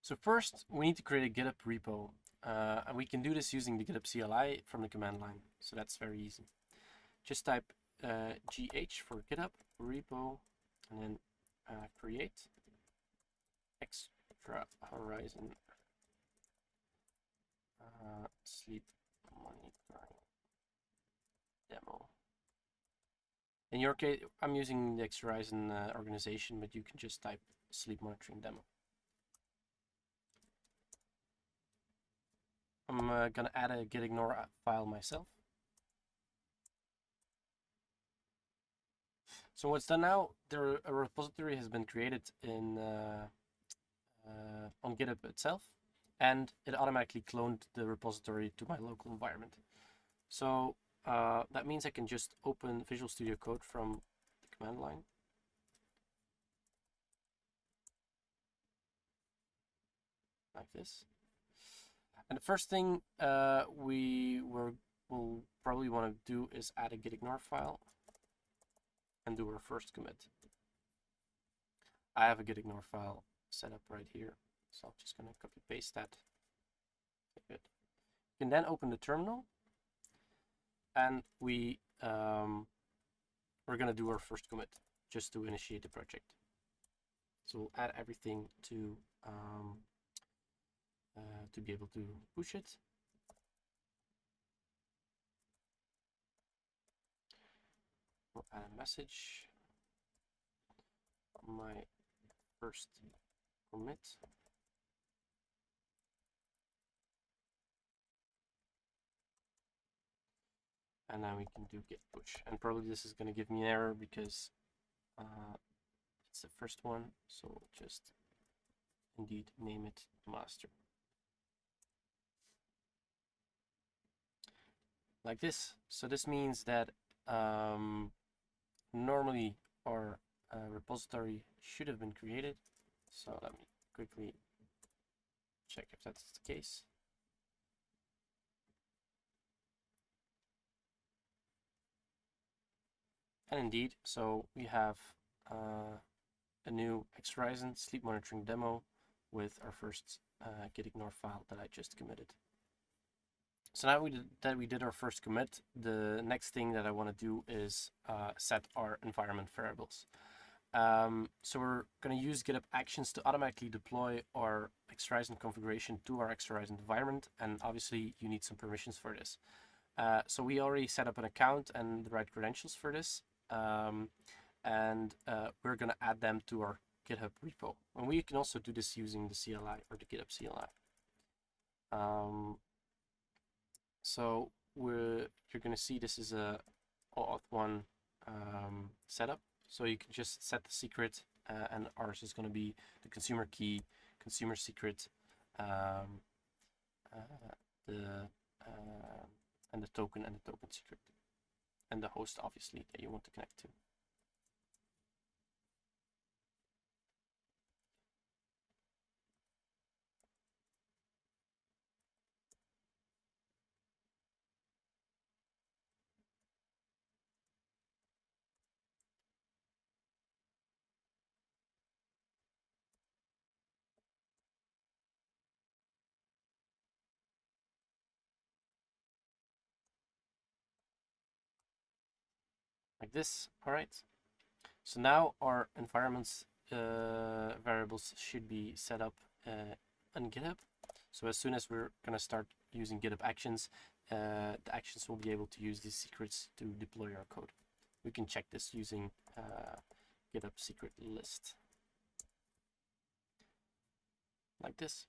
So first, we need to create a GitHub repo, and we can do this using the GitHub CLI from the command line. So that's very easy. Just type gh for GitHub repo, and then create extra horizon sleep monitoring demo. In your case, I'm using the extra horizon organization, but you can just type sleep monitoring demo. I'm gonna add a gitignore file myself. So what's done now, a repository has been created in on GitHub itself, and it automatically cloned the repository to my local environment. So that means I can just open Visual Studio Code from the command line. Like this. And the first thing we'll probably want to do is add a gitignore file and do our first commit. I have a gitignore file set up right here, so I'm just going to copy paste that. Okay, good. You can then open the terminal, and we're going to do our first commit just to initiate the project. So we'll add everything to be able to push it. We'll add a message. My first commit. And then we can do git push. And probably this is going to give me an error because it's the first one. So we'll just indeed name it master. Like this. So this means that normally our repository should have been created. So let me quickly check if that's the case. And indeed, so we have a new extra horizon sleep monitoring demo with our first gitignore file that I just committed. So now we did our first commit, the next thing that I want to do is set our environment variables. So we're going to use GitHub Actions to automatically deploy our extra horizon configuration to our extra horizon environment, and obviously you need some permissions for this. So we already set up an account and the right credentials for this, and we're going to add them to our GitHub repo. And we can also do this using the CLI or the GitHub CLI. So you're going to see this is a OAuth1 setup. So you can just set the secret, and ours is going to be the consumer key, consumer secret, and the token and the token secret, and the host obviously that you want to connect to. Like this. All right. So now our environments variables should be set up on GitHub. So as soon as we're going to start using GitHub Actions, the actions will be able to use these secrets to deploy our code. We can check this using GitHub secret list. Like this.